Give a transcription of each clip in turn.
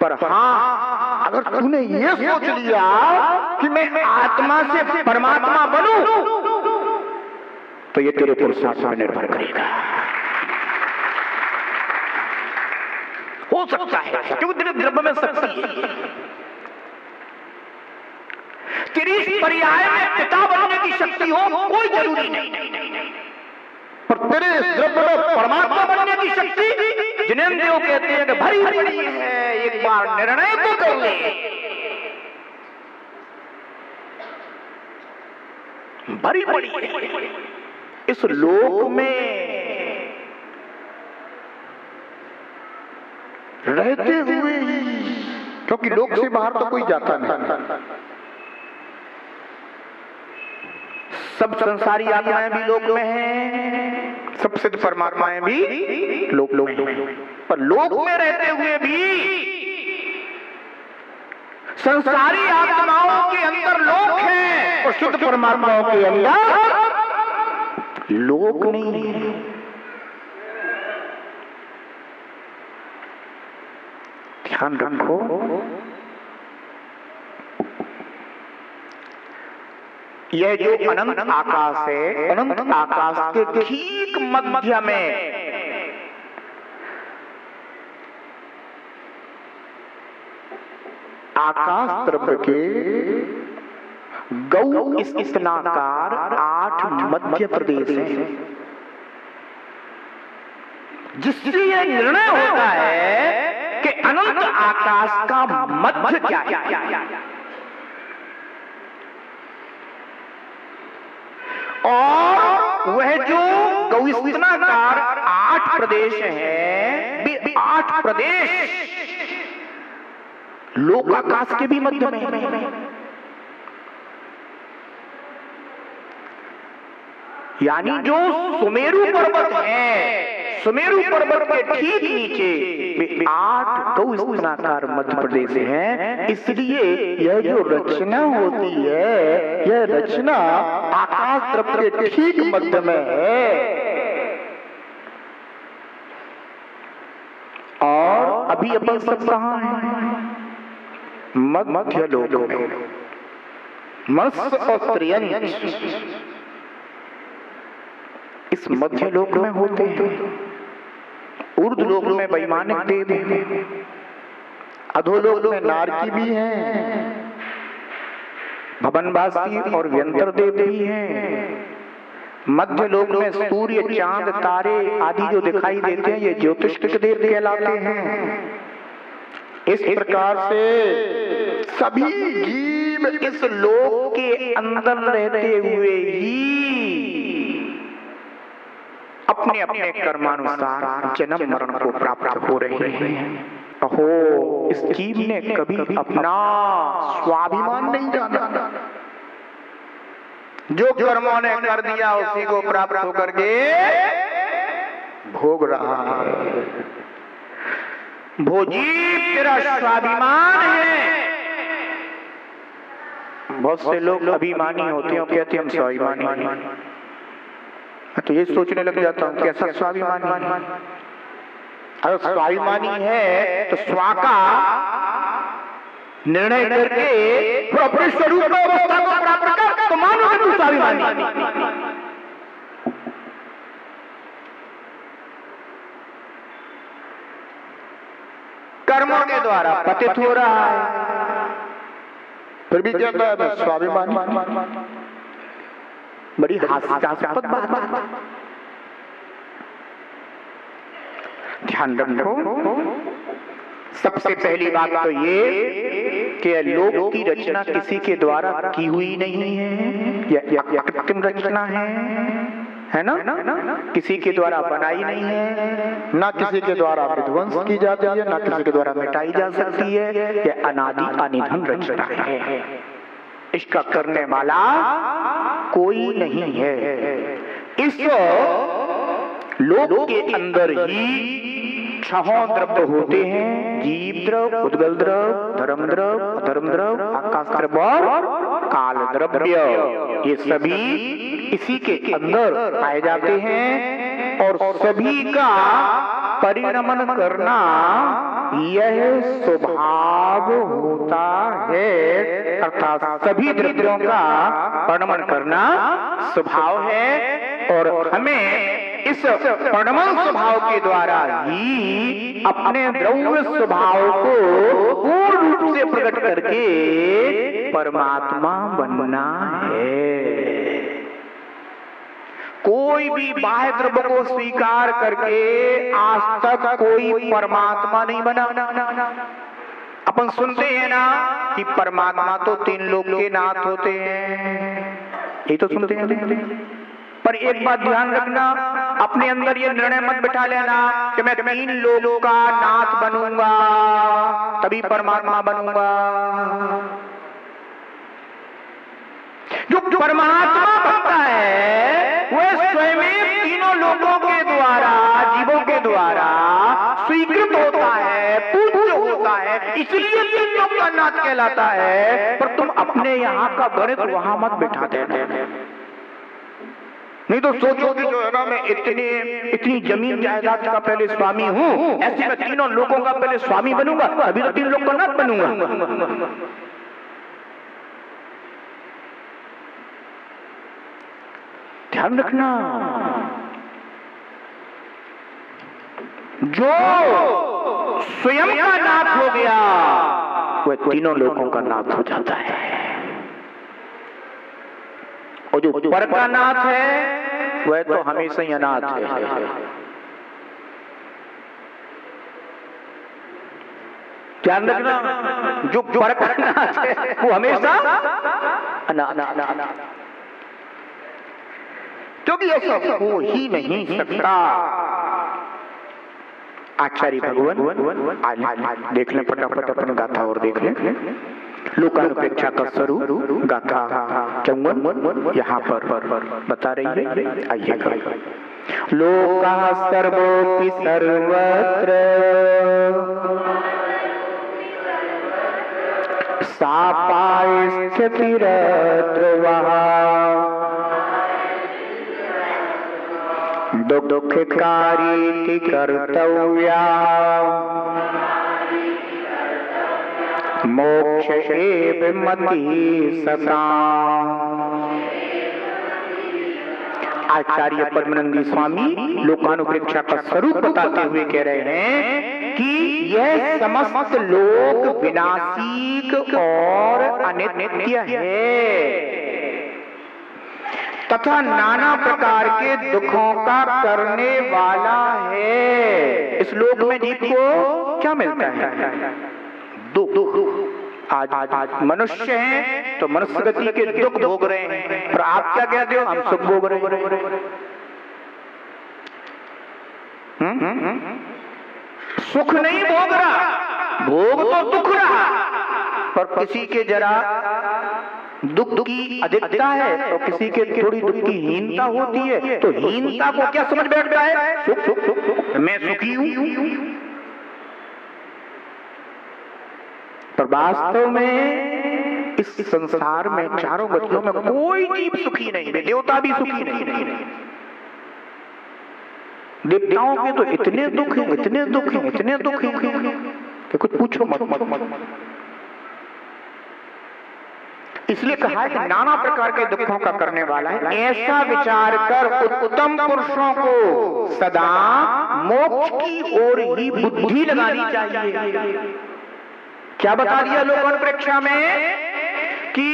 पर हाँ, अगर तूने ये सोच लिया कि मैं आत्मा से परमात्मा बनूं, तो ये तेरे पुरुषार्थ पर निर्भर करेगा। हो सकता है क्योंकि तेरे द्रव्य में शक्ति है। तेरी इस पर्याय में पिता बनने की शक्ति हो कोई जरूरी नहीं, पर तेरे द्रव्य में परमात्मा बनने की शक्ति जिनेंद्रियों कहते हैं कि भरी पड़ी है, एक बार निर्णय तो कर ले। भरी पड़ी है इस लोक में रहते हुए ही, क्योंकि लोक से बाहर तो कोई जाता नहीं। सब संसारी आत्माएं भी लोक में हैं, सब सिद्ध परमात्माएं भी लोक में, पर लोक में रहते हुए भी संसारी आत्माओं के अंदर लोक है और शुद्ध परमात्माओं के अंदर लोक नहीं है। ध्यान रखो, यह जो अनंत आकाश है, अनंत आकाश के ठीक मध्य में आकाश द्रव्य के गौ स्तनाकार 8 मध्य प्रदेश है, जिससे यह निर्णय होता है कि अनंत आकाश का मध्य क्या है। और वह जो गौस्तनाकार 8 प्रदेश हैं, 8 प्रदेश लोक आकाश के भी मध्य में, यानी जो सुमेरु पर्वत है, सुमेरु पर्वत के ठीक नीचे 8 गौस्तनाकार मध्य प्रदेश हैं। इसलिए यह जो रचना होती है, यह रचना आकाश द्रव्य के ठीक मध्य में है। और अभी अपन सब कहाँ हैं? मध्य लोक में, मत्स्य और त्रियंच इस मध्य लोक में होते हैं। ऊर्ध्व लोक में वैमानिक देव हैं, अधोलोक में नारकी भी हैं, भवनवासी और व्यंतर देव भी हैं। मध्य लोक में सूर्य, चांद, तारे आदि जो दिखाई देते हैं, ये ज्योतिष्क देव कहलाते हैं। इस प्रकार से सभी जीव इस लोक के अंदर रहते हुए ही अपने अपने कर्मानुसार जन्म मरण को प्राप्त हो रहे हैं। अहो, इस जीव ने कभी अपना स्वाभिमान नहीं जाना। जो कर्मों ने कर दिया उसी को प्राप्त होकर के भोग रहा है। भोजी तेरा स्वाभिमान है। बहुत से लोग अभिमानी होते हैं, कहते हैं हम स्वाभिमानी, तो ये सोचने लग जाता हूं कैसा स्वाभिमानी। अगर स्वाभिमानी है तो स्वा का निर्णय करके अपने स्वरूप अवस्था को प्राप्त कर, तो मानो कि तू स्वाभिमानी। कर्मों के द्वारा पतित हो रहा है, फिर भी कहता है मैं स्वाभिमानी। बड़ी हास्यास्पद बात है। ध्यान रखो, सबसे पहली बात तो ये कि लोक की रचना किसी के द्वारा की हुई नहीं है, यह कृत्रिम रचना है ना? किसी के द्वारा बनाई नहीं है, ना किसी के द्वारा विध्वंस की जाती है, ना किसी के द्वारा मिटाई जा सकती है। यह अनादि अनिधन रचना है, इसका करने वाला कोई नहीं है। इस लोक के अंदर ही 6 द्रव्य होते हैं, जीव द्रव्य, उद्गल द्रव्य, धर्म द्रव्य, अधर्म द्रव्य, आकाश द्रव्य और काल द्रव्य। ये सभी इसी के अंदर पाए जाते हैं और सभी का परिणमन करना यह स्वभाव होता है, अर्थात सभी द्रव्यों का वर्णन करना स्वभाव है और हमें इस वर्णन स्वभाव के द्वारा ही अपने द्रव्य स्वभाव को पूर्ण रूप से प्रकट करके परमात्मा बनना है। कोई भी बाह्य द्रव्य को स्वीकार करके आज तक कोई परमात्मा नहीं बना। अपन सुनते हैं ना कि परमात्मा तो 3 लोक के नाथ होते हैं, ये तो सुनते हैं। पर एक बात ध्यान रखना, अपने अंदर ये निर्णय मत बिठा लेना कि मैं 3 लोकों का नाथ बनूंगा तभी परमात्मा बनूंगा। जो परमात्मा बनता है वह स्वयं तीनों लोगों के द्वारा, जीवों के द्वारा स्वीकृत होता है, पूज्य होता है, इसलिए 3 लोक का नाथ कहलाता है। पर तुम अपने यहाँ का गणित वहां मत बिठा देना, नहीं तो सोचोगे जो है ना मैं इतनी जमीन जायदाद का पहले स्वामी हूँ, ऐसे मैं 3 लोगों का पहले स्वामी बनूंगा, अभी तो 3 लोग का नाथ बनूंगा। ध्यान रखना, जो स्वयं का नाथ हो गया वह 3 लोगों का नाथ हो जाता है, और जो पर का नाथ है वह तो हमेशा ही अनाथ है। ध्यान रखना, जो पर का नाथ है वो हमेशा अनाथ, क्योंकि ऐसा हो ही नहीं सकता। आचार्य भगवान आज देख लें, फटाफट अपन गाथा और देख लें। लोकानुपेक्षा का स्वरूप गाथा 54 यहाँ पर बता रही है, आइएगा। लोका सर्वोपि सर्वत्र सापाय स्थितिरत्र वहा दुःखकारी कर्तव्या मोक्ष एव मति सदा। आचार्य परमानंदी स्वामी लोकानुप्रेक्षा का स्वरूप बताते हुए कह रहे हैं कि यह समस्त लोक विनाशिक और अनित्य है तथा नाना प्रकार के दुखों का करने वाला है। इस लोक में जीव को क्या मिलता है? दुख। आज मनुष्य हैं तो मनुष्य गति के दुख भोग रहे हैं, पर आप क्या कहते हो? हम सुख भोग रहे हैं। सुख नहीं भोग रहा, भोग तो दुख रहा। पर किसी के जरा दुख की अधिकता है तो किसी के थोड़ी दुख की हीनता होती है, तो हीनता को क्या समझ बैठता है? सुख सुख सुख, मैं सुखी हूं। पर वास्तव में इस संसार में चारों गतियों में कोई जीव सुखी नहीं है, देवता भी सुखी नहीं। देवताओं के तो इतने दुख हैं, इतने दुख हैं, इतने दुख हैं कि कुछ पूछो मत। इसलिए कहा है कि नाना प्रकार के दुखों का करने वाला है। ऐसा विचार कर उत्तम पुरुषों को सदा मोक्ष की ओर ही बुद्धि लगानी चाहिए। क्या बता दिया लोकानुप्रेक्षा में कि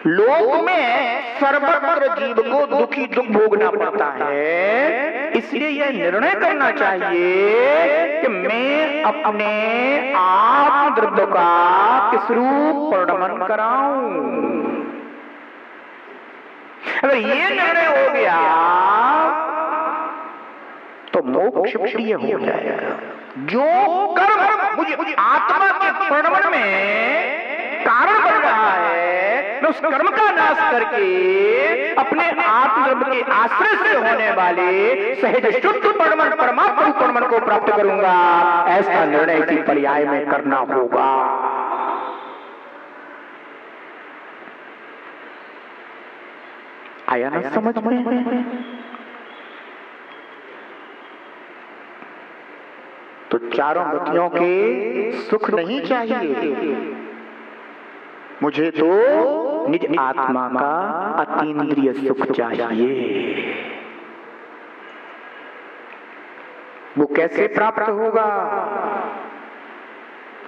लोक में सर्वत्र जीव को दुखी दुख भोगना पड़ता है, इसलिए यह निर्णय करना चाहिए कि मैं अपने आत्म द्रव्य का किस रूप परिणमन कराऊं। अगर ये निर्णय हो गया तो मोक्ष प्रिय हो जाएगा। जो कर्म मुझे आत्मा के परिणमन में कारण बन रहा है, मैं उस कर्म का नाश करके अपने आत्मद्रव्य के आश्रय से होने वाले सहज शुद्ध परिणमन परमात्मा परिणमन को प्राप्त करूंगा। ऐसा निर्णय इसी पर्याय में करना होगा। आया ना समझ में? तो चारों गतियों के सुख नहीं चाहिए, मुझे तो निज आत्मा का अतीन्द्रिय सुख चाहिए। वो कैसे प्राप्त होगा?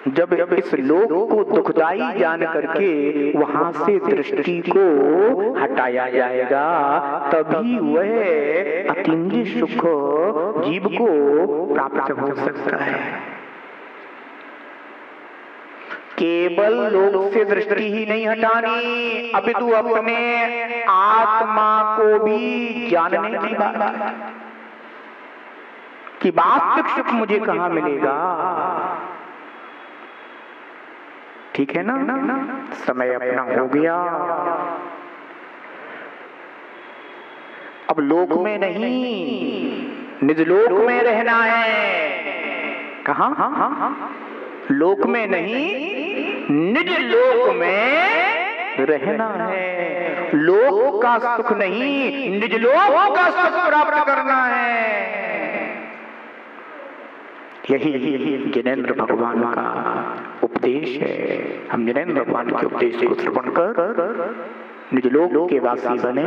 जब इस लोक को दुखदाई जान करके वहां से दृष्टि को हटाया जाएगा, तभी वह अतीन्द्रिय सुख जीव को प्राप्त हो सकता है। केवल लोक से दृष्टि ही नहीं हटानी, अपितु अपने आत्मा को भी जानने की बात है कि वास्तविक सुख मुझे कहां मिलेगा। ठीक है ना? समय अपना हो गया। अब लोक में नहीं, निज लोक में रहना है। कहां? लोक में नहीं, निज लोक में रहना है। लोक का सुख नहीं, निज लोक का सुख प्राप्त करना है। यही जिनेंद्र भगवान का उपदेश है। हम जिनेंद्र भगवान के उपदेश को श्रवण कर निज लोक के वासी बने।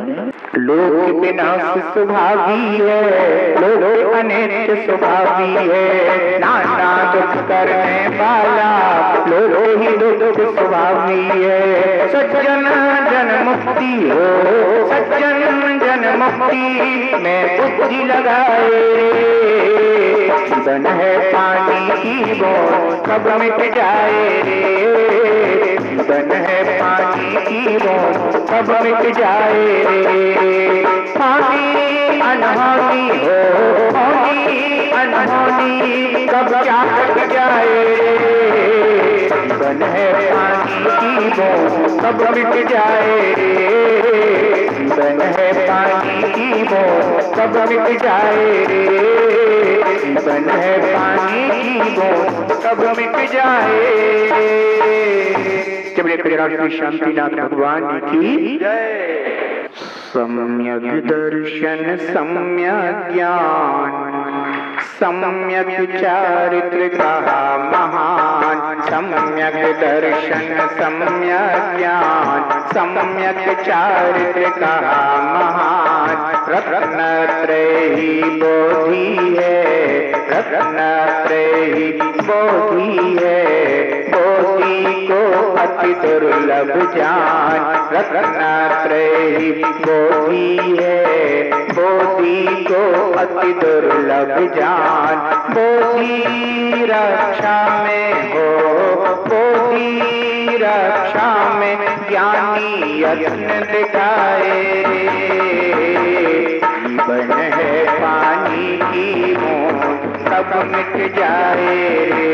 लोक बिना सुभावी है, लोक अनित्य स्वभावी है, नाना दुख करने वाला लोक ही दुख स्वभावी है। सज्जन जन मुक्ति हो, सज्जन जन मुक्ति में बुद्धि लगाए, जीवन है पानी की बूंद कब मिट जाए रे, जीवन है पानी की बूंद कब मिट जाए रे। पानी अनहोनी हो, होनी अनहोनी कब क्या कट जाए रे, जीवन है पानी की बूंद कब मिट जाए रे, जीवन है पानी की बूंद कब मिट जाए रे, जीवन है पानी की बूंद कब मिट जाए। जब श्री शांतिनाथ भगवान की जय। सम्यक दर्शन सम्यक ज्ञान सम्यक चारित्र कहा महान, सम्यक दर्शन सम्यक ज्ञान सम्यक चारित्र कहा महान। रत्नत्रयी बोधि है, रत्नत्रयी बोधि है, बोधि को अति दुर्लभ जान। रत्नत्रयी बोधि है, बोधि को अति दुर्लभ जान। बोधि रक्षा में हो, बोधि रक्षा में ज्ञानी यत्न दिखाए, जीवन है पानी की बूंद कब मिट जाए रे,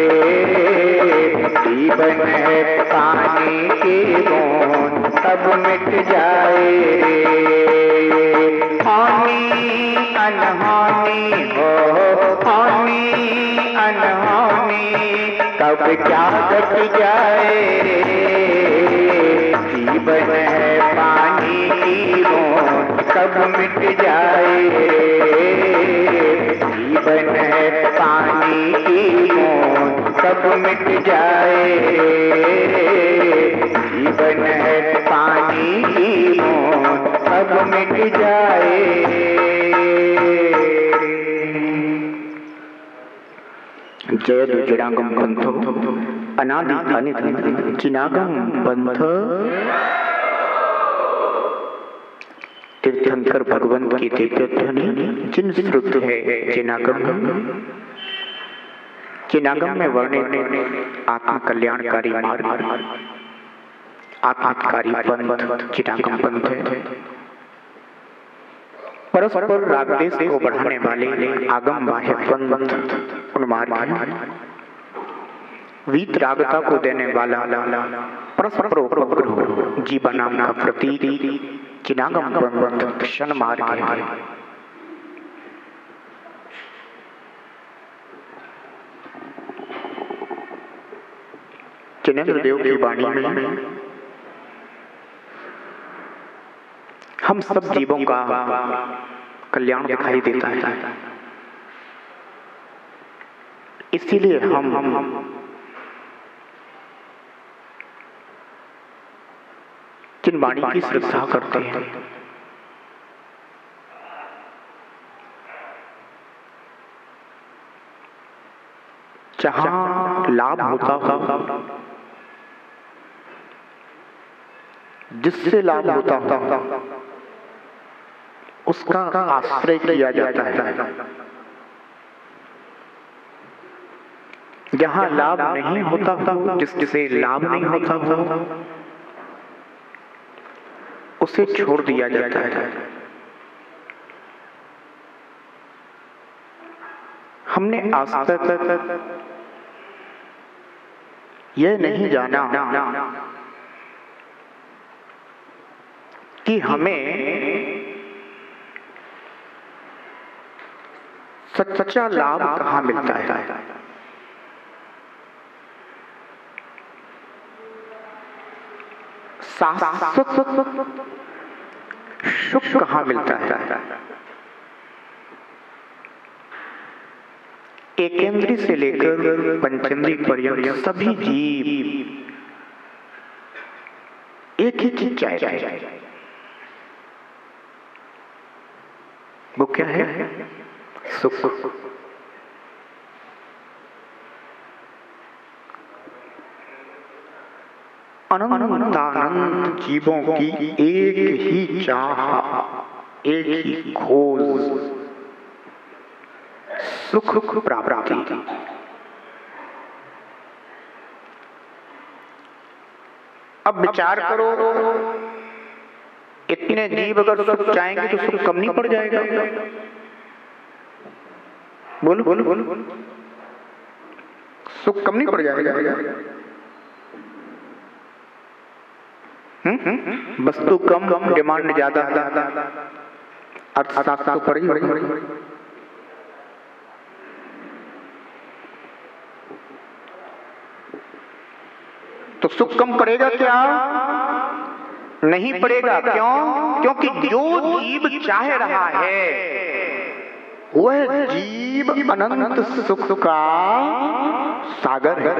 जीवन है पानी की बूंद कब मिट जाए रे। हानि अनहानि हो, हानि अनहानि कब क्या घट जाए रे, जीवन है पानी की बूंद कब मिट जाए रे, जीवन है पानी की बूंद कब मिट जाए रे, जीवन है पानी की बूंद कब मिट जाए। जय जडांगम पंथो अनादि अनित चिनागम पंथ। तीर्थंकर भगवंत की दिव्य ध्वनि जिन श्रुत है चिनागम। चिनागम में वर्णित आत्म कल्याणकारी मार्ग, आत्मकारी पंथ चिनागम पंथ है। परस्पर रागदेश को बढ़ाने वाले आगम बाह्य पंथ उन्मार्ग है। वीत रागता को देने वाला परस्पर उपग्रह जीवन नाम का प्रतीक चिनागम पंथ क्षण मार्ग है। जिनेंद्र देव की वाणी में हम सब जीवों का कल्याण दिखाई देता है। इसीलिए हम जिन वाणी की श्रद्धा करते हैं, जहां लाभ होता हो, जिससे लाभ होता हो, उसका आश्रय किया जाता है। जहां लाभ नहीं होता हो, जिससे लाभ नहीं होता हो, उसे छोड़ दिया जाता है। हमने आज तक यह नहीं जाना कि हमें सच्चा लाभ कहाँ मिलता है, शाश्वत सुख कहाँ मिलता है। एकेंद्री से लेकर पंचेंद्री पर्यंत सभी जीव एक ही चीज चाह रहे हैं। वो क्या है? सुख। अनंतानंत जीवों की एक ही चाह, एक ही खोज, सुख प्राप्ति। अब विचार करो, इतने जीव अगर सुख चाहेंगे तो सुख कम नहीं पड़ जाएगा? बोलो बोलो बोलो, सुख कम नहीं पड़ जाएगा? वस्तु कम, डिमांड ज्यादा, अर्थशास्त्र तो पड़ी। तो सुख कम पड़ेगा क्या? नहीं पड़ेगा। क्यों? क्योंकि जो जीव चाह रहा है वह जीव अनंत सुख का सागर है।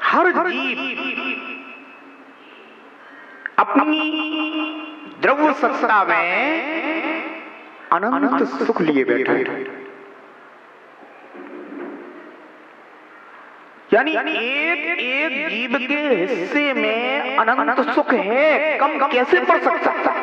हर जीव अपनी द्रव्य सत्ता में अनंत सुख लिए बैठा है। यानी एक जीव के हिस्से में अनंत सुख है, कम कैसे पड़ सकता है?